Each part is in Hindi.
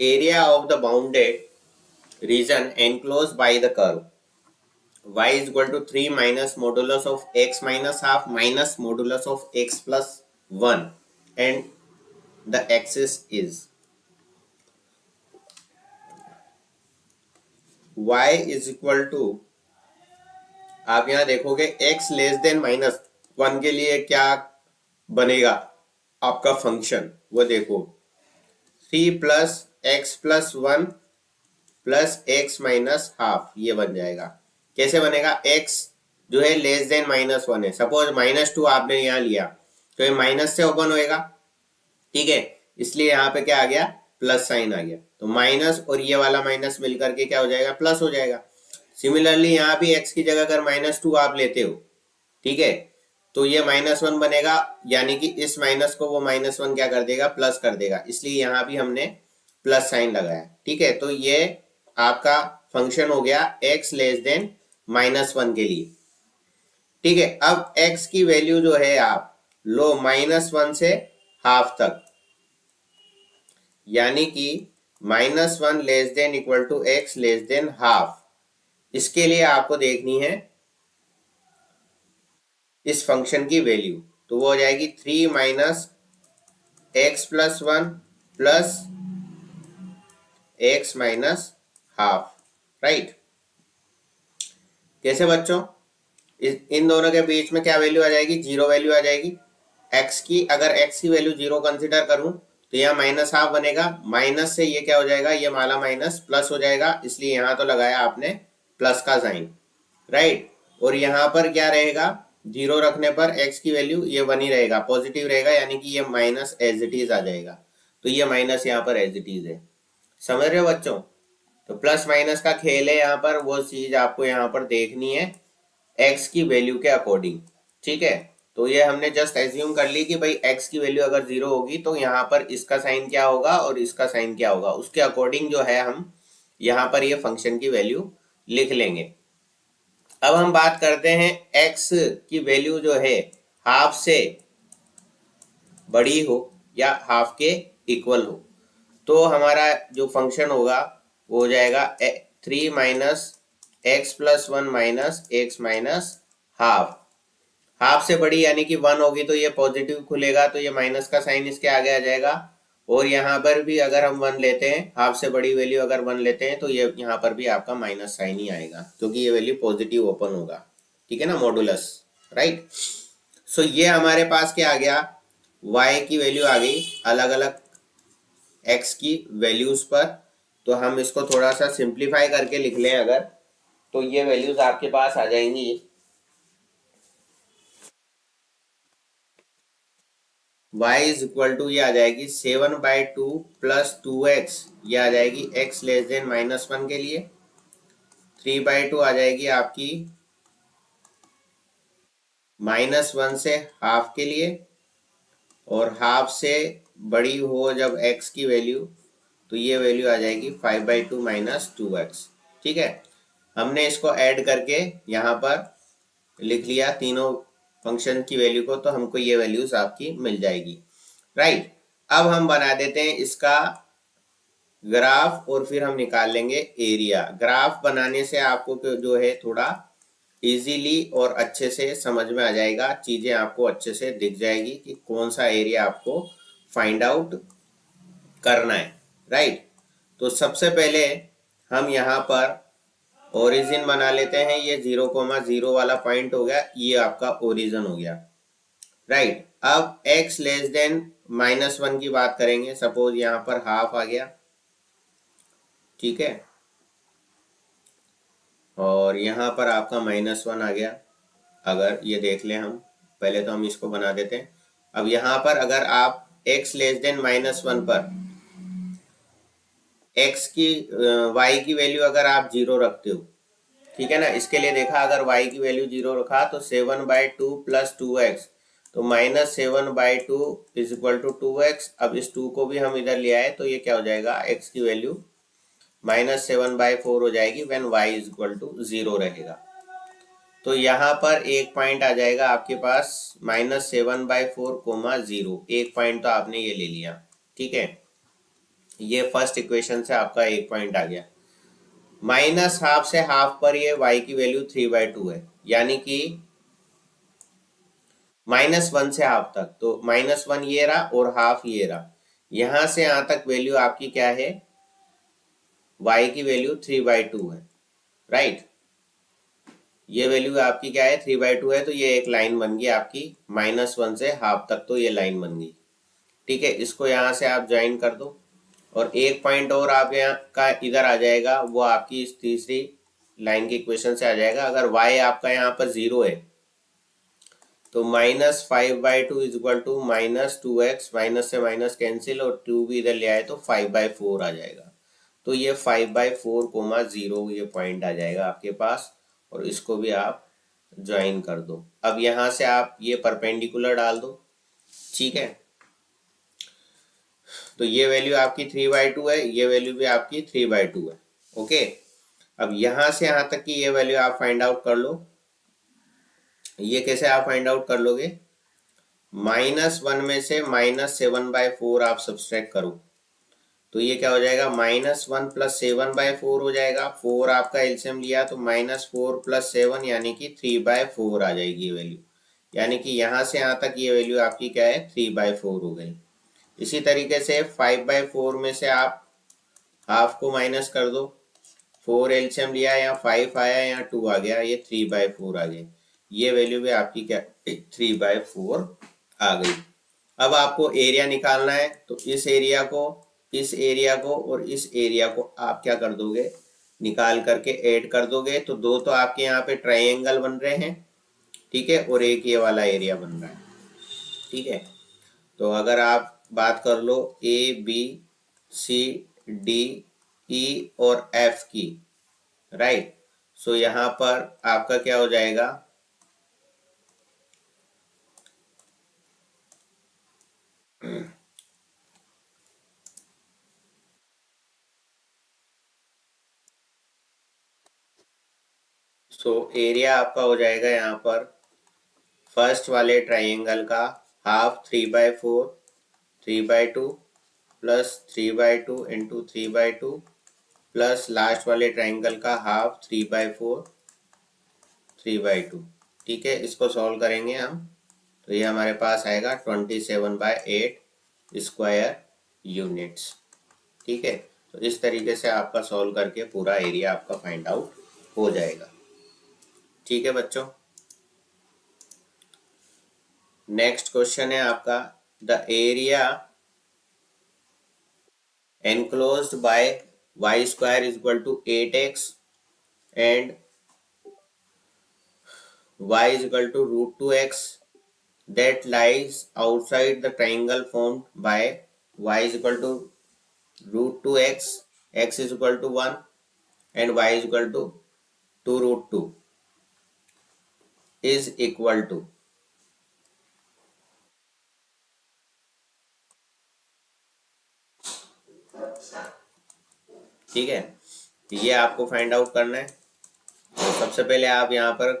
Area of the bounded reason enclose by the curve y is equal to 3 minus modulus of x minus half minus modulus of x plus 1 and the axis is y is equal to, आप यहां देखोगे x less than minus one के लिए क्या बनेगा आपका फंक्शन, वो देखो 3 plus x plus one plus x minus half, ये बन जाएगा। कैसे बनेगा? x जो है लेस देन माइनस वन है, सपोज माइनस टू आपने यहाँ लिया तो ये माइनस से ओपन होएगा, ठीक है, इसलिए यहाँ पे क्या आ गया? प्लस साइन आ गया। तो माइनस और ये वाला माइनस मिलकर के क्या हो जाएगा? प्लस हो जाएगा। सिमिलरली यहाँ भी x की जगह अगर माइनस टू आप लेते हो, ठीक है, तो ये माइनस वन बनेगा, यानी कि इस माइनस को वो माइनस वन क्या कर देगा? प्लस कर देगा, इसलिए यहाँ भी हमने प्लस साइन लगाया, ठीक है। तो ये आपका फंक्शन हो गया x less than minus one के लिए, ठीक है। अब x की वैल्यू जो है आप लो माइनस वन से हाफ तक, यानी कि minus one less than equal to x less than half, इसके लिए आपको देखनी है इस फंक्शन की वैल्यू, तो वो हो जाएगी 3 minus x plus one plus x minus half, right. कैसे बच्चों? इन दोनों के बीच में क्या वैल्यू आ जाएगी? जीरो वैल्यू आ जाएगी x की। अगर x की वैल्यू जीरो कंसिडर करूं तो यहाँ माइनस हाफ बनेगा, माइनस से ये क्या हो जाएगा? ये वाला माइनस प्लस हो जाएगा, इसलिए यहाँ तो लगाया आपने प्लस का साइन, राइट। और यहाँ पर क्या रहेगा? जीरो रखने पर x की वैल्यू ये वन ही रहेगा, पॉजिटिव रहेगा, यानी कि ये माइनस एज इट इज आ जाएगा। तो ये माइनस यहाँ पर एज इट इज है, समझ रहे हो बच्चों? तो प्लस माइनस का खेल है यहाँ पर, वो चीज आपको यहाँ पर देखनी है x की वैल्यू के अकॉर्डिंग, ठीक है। तो ये हमने जस्ट एज्यूम कर ली कि भाई x की वैल्यू अगर जीरो होगी तो यहाँ पर इसका साइन क्या होगा और इसका साइन क्या होगा, उसके अकॉर्डिंग जो है हम यहाँ पर ये फंक्शन की वैल्यू लिख लेंगे। अब हम बात करते हैं x की वैल्यू जो है हाफ से बड़ी हो या हाफ के इक्वल हो, तो हमारा जो फंक्शन होगा वो हो जाएगा 3 minus x plus one minus x minus half. Half से बड़ी यानी कि वन होगी तो ये पॉजिटिव खुलेगा, तो ये माइनस का साइन इसके आगे आ जाएगा। और यहाँ पर भी अगर हम वन लेते हैं, हाफ से बड़ी वैल्यू अगर वन लेते हैं, तो ये यहाँ पर भी आपका माइनस साइन ही आएगा, क्योंकि ये वैल्यू पॉजिटिव ओपन होगा, ठीक है ना, मॉडुलस, राइट। सो ये हमारे पास क्या आ गया? y की वैल्यू आ गई अलग अलग x की वैल्यूज पर। तो हम इसको थोड़ा सा सिंप्लीफाई करके लिख लें अगर, तो ये वैल्यूज आपके पास आ जाएंगी y इज इक्वल टू, ये आ जाएगी 7/2 प्लस 2x, ये आ जाएगी x less than minus one के लिए। 3/2 आ जाएगी आपकी माइनस वन से हाफ के लिए, और हाफ से बड़ी हो जब x की वैल्यू, तो ये वैल्यू आ जाएगी 5/2 माइनस 2x, ठीक है। हमने इसको ऐड करके यहाँ पर लिख लिया तीनों फंक्शन की वैल्यू को, तो हमको ये वैल्यूज आपकी मिल जाएगी, राइट। अब हम बना देते हैं इसका ग्राफ और फिर हम निकाल लेंगे एरिया। ग्राफ बनाने से आपको जो है थोड़ा इजीली और अच्छे से समझ में आ जाएगा, चीजें आपको अच्छे से दिख जाएगी कि कौन सा एरिया आपको फाइंड आउट करना है, राइट। तो सबसे पहले हम यहाँ पर ओरिजिन बना लेते हैं, ये 0,0 वाला पॉइंट हो गया, ये आपका ओरिजिन हो गया, राइट। अब x less than minus one की बात करेंगे, सपोज यहाँ पर हाफ आ गया, ठीक है, और यहाँ पर आपका माइनस वन आ गया। अगर ये देख लें हम, पहले तो हम इसको बना देते हैं। अब यहाँ पर अगर आप x less than minus one पर x की y की वैल्यू अगर आप जीरो रखते हो, ठीक है ना, इसके लिए देखा अगर y की वैल्यू जीरो रखा तो 7/2 प्लस 2x, तो minus 7/2 is equal to 2x। अब इस 2 को भी हम इधर ले आए तो ये क्या हो जाएगा? x की वैल्यू माइनस 7/4 हो जाएगी when y is equal to 0 रहेगा। तो यहाँ पर एक पॉइंट आ जाएगा आपके पास -7/4, 0, एक पॉइंट तो आपने ये ले लिया, ठीक है। ये फर्स्ट इक्वेशन से आपका एक पॉइंट आ गया। माइनस हाफ से हाफ पर ये y की वैल्यू 3/2 है, यानी कि -1 से हाफ तक, तो -1 ये रहा और हाफ ये रहा। यहां से यहां तक वैल्यू आपकी क्या है, y की वैल्यू 3/2 है, राइट। ये वैल्यू आपकी क्या है, 3/2 है, तो ये एक लाइन बन गई आपकी -1 से हाफ तक, तो ये लाइन बन गई। ठीक है, इसको यहाँ से आप ज्वाइन कर दो और एक पॉइंट और आप यहाँ का इधर आ जाएगा, वो आपकी इस तीसरी लाइन की इक्वेशन से आ जाएगा। अगर y आपका यहाँ पर 0 है तो -5/2 is equal to -2x, minus से माइनस कैंसिल और 2 भी इधर ले आए तो 5/4 आ जाएगा। तो ये 5/4, 0 ये पॉइंट आ जाएगा आपके पास, और इसको भी आप ज्वाइन कर दो। अब यहाँ से आप ये परपेंडिकुलर डाल दो, ठीक है। तो ये वैल्यू आपकी 3/2 है, ये वैल्यू भी आपकी 3/2 है। ओके, अब यहां से यहां तक की ये वैल्यू आप फाइंड आउट कर लो। ये कैसे आप फाइंड आउट कर लोगे, -1 में से -7/4 आप सब्सट्रैक्ट करो, तो ये क्या हो जाएगा, -1 + 7/4 हो जाएगा। 4 आपका एलसीएम लिया तो -4 + 7 यानी कि 3/4 आ जाएगी ये वैल्यू। यानी कि यहाँ से यहाँ तक ये वैल्यू आपकी क्या है, 3/4 हो गई। इसी तरीके से 5/4 में से आप हाफ को माइनस कर दो, 4 एलसीएम लिया, यहाँ 5 आया, यहाँ 2 आ गया, ये 3/4 आ गई। ये वैल्यू भी आपकी क्या, 3/4 आ गई। अब आपको एरिया निकालना है, तो इस एरिया को, इस एरिया को और इस एरिया को आप क्या कर दोगे, निकाल करके ऐड कर दोगे, तो दो तो आपके यहाँ पे ट्राइंगल बन रहे हैं, ठीक है, और एक ये वाला एरिया बन रहा है, ठीक है। तो अगर आप बात कर लो ABCDE और F की, राइट, सो यहाँ पर आपका क्या हो जाएगा, सो एरिया आपका हो जाएगा यहाँ पर फर्स्ट वाले ट्राइंगल का half 3/4, 3/2 plus 3/2 into 3/2 plus last वाले ट्राइंगल का हाफ 3/4, 3/2। ठीक है, इसको सॉल्व करेंगे हम, तो ये हमारे पास आएगा 27/8 स्क्वायर यूनिट्स। ठीक है, तो इस तरीके से आपका सॉल्व करके पूरा एरिया आपका फाइंड आउट हो जाएगा। ठीक है बच्चों, नेक्स्ट क्वेश्चन है आपका, the area enclosed by y square is equal to 8x and y is equal to √2x that lies outside the triangle formed by y is equal to √2x, x is equal to 1 and y is equal to 2√2 is equal to, ठीक है, ये आपको फाइंड आउट करना है। तो सबसे पहले आप यहाँ पर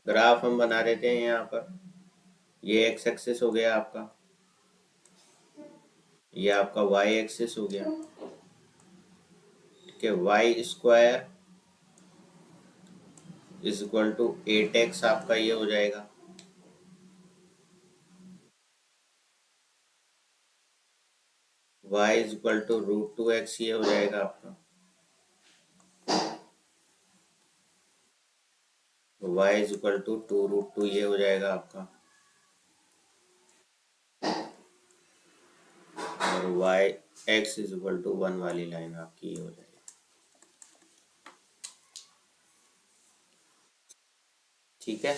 ग्राफ हम बना देते हैं। यहाँ पर ये एक्स एक्सिस हो गया आपका, ये आपका वाई एक्सिस हो गया, ठीक है। Y square is equal to 8x आपका ये हो जाएगा, y is equal to √2x ये हो जाएगा आपका, y इज इक्वल टू 2√2 ये हो जाएगा आपका, और y x is equal to 1 वाली लाइन आपकी ये हो जाएगी। ठीक है,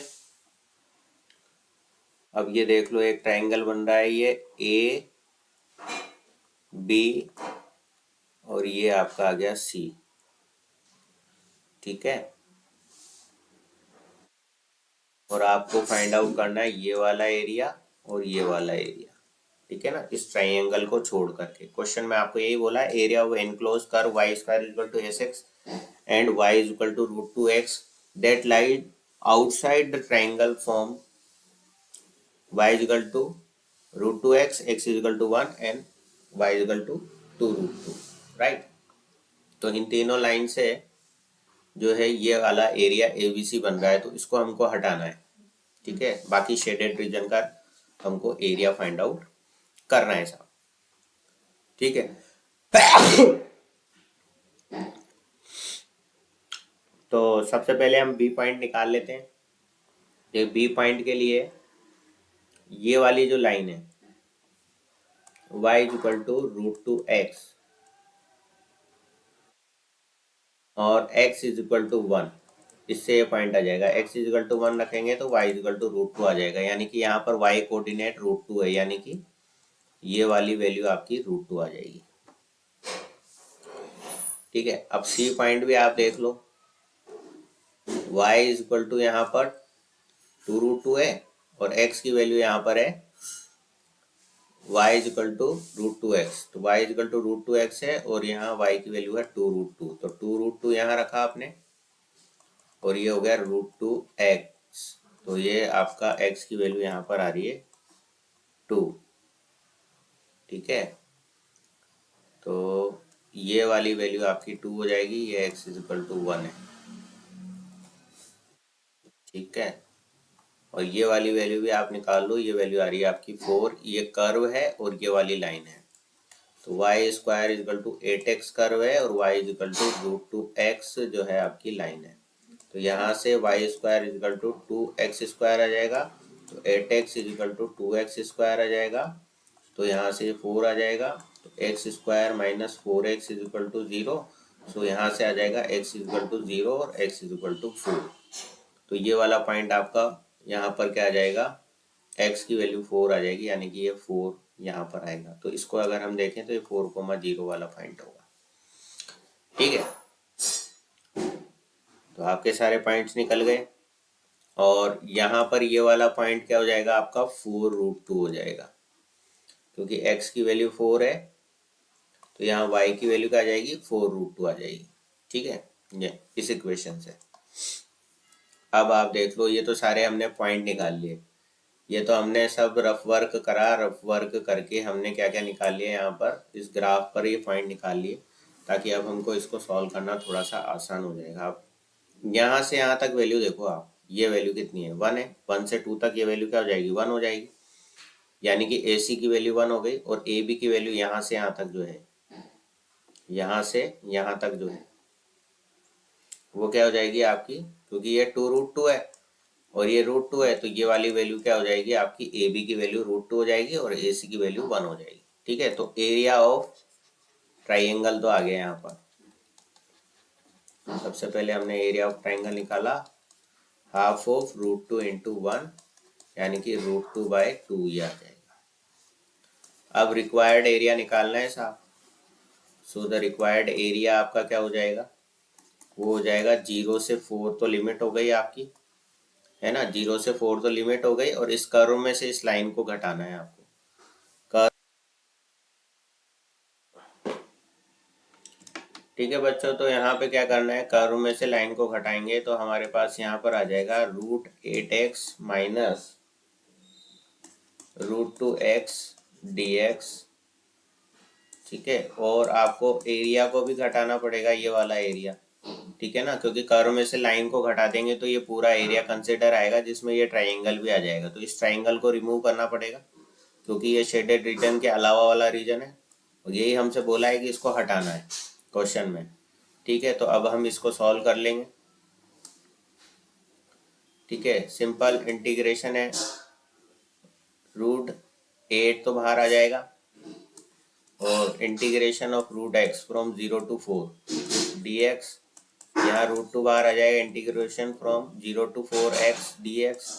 अब ये देख लो, एक ट्रायंगल बन रहा है, ये ए बी और ये आपका आ गया सी। ठीक है, और आपको फाइंड आउट करना है ये वाला एरिया और ये वाला एरिया, ठीक है ना, इस ट्राइंगल को छोड़ करके। क्वेश्चन में आपको यही बोला है, area of enclose curve y square equal to sx and y is equal to √2x that lied outside the triangle form y is equal to √2x, x is equal to 1 and y is equal to 2√2, right. तो इन तीनों लाइन से जो है ये वाला एरिया एबीसी बन रहा है, तो इसको हमको हटाना है, ठीक है। बाकी शेडेड रीजन का हमको एरिया फाइंड आउट करना है साहब, ठीक है। तो सबसे पहले हम बी पॉइंट निकाल लेते हैं। ये बी पॉइंट के लिए ये वाली जो लाइन है y is equal to √2x और x इज इक्वल टू 1, इससे ये पॉइंट आ जाएगा। x इज इक्वल टू 1 रखेंगे तो y इज इक्वल टू √2 आ जाएगा, यानी कि यहाँ पर y कोऑर्डिनेट √2 है, यानी कि ये वाली वैल्यू आपकी √2 आ जाएगी, ठीक है। अब सी पॉइंट भी आप देख लो, y इज इक्वल टू यहाँ पर 2√2 है और x की वैल्यू यहाँ पर है y is equal to √2x, तो y is equal to √2x है और यहाँ y की वैल्यू है 2√2, तो 2√2 यहाँ रखा आपने और ये हो गया √2x, तो ये आपका x की वैल्यू यहाँ पर आ रही है 2, ठीक है। तो ये वाली वैल्यू आपकी 2 हो जाएगी, ये x इज इक्वल टू 1 है, ठीक है। और ये वाली वैल्यू भी आप निकाल लो, ये वैल्यू आ रही है आपकी 4, ये कर्व है और ये वाली लाइन है, तो y square is equal to 8x curve है और y is equal to √2x जो है आपकी लाइन है। तो यहाँ से y square is equal to 2x square आ जाएगा, तो 8x is equal to 2x square आ जाएगा, तो यहाँ से 4 आ जाएगा, तो x square minus 4x is equal to 0, so यहाँ से आ जाएगा x इज इक्वल टू 0 और x इज इक्वल टू 4। तो ये वाला पॉइंट आपका यहाँ पर क्या आ जाएगा, x की वैल्यू 4 आ जाएगी, यानी कि ये 4 यहाँ पर आएगा। तो इसको अगर हम देखें तो ये 4,0 वाला पॉइंट होगा, ठीक है। तो आपके सारे पॉइंट्स निकल गए और यहाँ पर ये वाला पॉइंट क्या हो जाएगा आपका 4√2 हो जाएगा, क्योंकि x की वैल्यू 4 है तो यहाँ y की वैल्यू क्या आ जाएगी 4√2 आ जाएगी, ठीक है। ये इस इक्वेशन से अब आप देख लो, ये तो सारे हमने पॉइंट निकाल लिए, ये तो हमने सब रफ वर्क करा, रफ वर्क करके हमने क्या क्या निकाल लिया यहाँ पर इस ग्राफ पर, ये पॉइंट निकाल लिए, ताकि अब हमको इसको सॉल्व करना थोड़ा सा आसान हो जाएगा। अब यहाँ से यहाँ तक वैल्यू देखो आप, ये वैल्यू कितनी है 1 है, 1 से 2 तक ये वैल्यू क्या हो जाएगी 1 हो जाएगी, यानी कि AC की वैल्यू 1 हो गई और AB की वैल्यू यहाँ से यहाँ तक जो है, यहाँ से यहाँ तक जो है वो क्या हो जाएगी आपकी, क्योंकि ये 2√2 है और ये √2 है, तो ये वाली वैल्यू क्या हो जाएगी आपकी AB की वैल्यू √2 हो जाएगी और AC की वैल्यू 1 हो जाएगी, ठीक है। तो एरिया ऑफ ट्राइंगल तो आ गया यहाँ पर। सबसे पहले हमने एरिया ऑफ ट्राइंगल निकाला, हाफ ऑफ √2 इंटू 1, यानी कि √2/2 ये आ जाएगा। अब रिक्वायर्ड एरिया निकालना है साहब, सो द रिक्वायर्ड एरिया आपका क्या हो जाएगा, वो हो जाएगा 0 से 4 तो लिमिट हो गई आपकी, है ना, 0 से 4 तो लिमिट हो गई और इस कर्व में से इस लाइन को घटाना है आपको, कर्व, ठीक है बच्चों। तो यहाँ पे क्या करना है, कर्व में से लाइन को घटाएंगे तो हमारे पास यहाँ पर आ जाएगा √8x माइनस √2x dx, ठीक है। और आपको एरिया को भी घटाना पड़ेगा, ये वाला एरिया, ठीक है ना, क्योंकि कर्व में से लाइन को घटा देंगे तो ये पूरा एरिया कंसिडर आएगा जिसमें ये ट्राइंगल भी आ जाएगा, तो इस ट्राइंगल को रिमूव करना पड़ेगा क्योंकि ये शेडेड रीजन के अलावा वाला रीजन है और यही हमसे बोला है कि इसको हटाना है क्वेश्चन में, ठीक है। तो अब हम इसको सॉल्व कर लेंगे, ठीक है। सिंपल इंटीग्रेशन है, √8 तो बाहर आ जाएगा और integration of √x from 0 to 4 dx, यहाँ √2 बाहर आ जाएगा, integration from 0 to 4x dx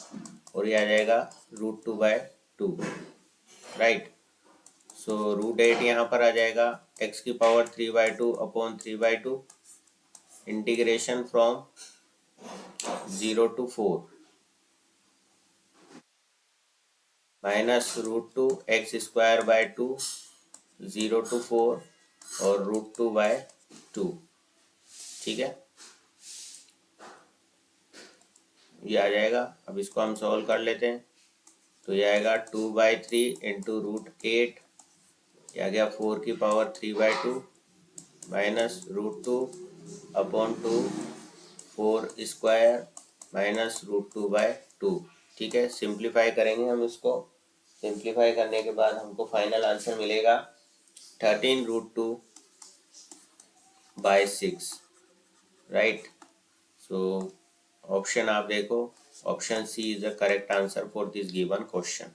और ये आ जाएगा √2/2, राइट। सो √8 यहाँ पर आ जाएगा x की power 3/2 upon 3/2, integration from 0 to 4 minus √2 x square by 2 0 to 4 और √2/2, ठीक है, ये आ जाएगा। अब इसको हम सॉल्व कर लेते हैं, तो ये आएगा 2/3 इंटू √8, यह आ गया 4 की power 3/2 minus √2 upon 2 4 square minus √2/2। ठीक है, सिंप्लीफाई करेंगे हम इसको। सिंप्लीफाई करने के बाद हमको फाइनल आंसर मिलेगा 13√2/6, राइट। सो ऑप्शन आप देखो, option C is the correct answer for this given question.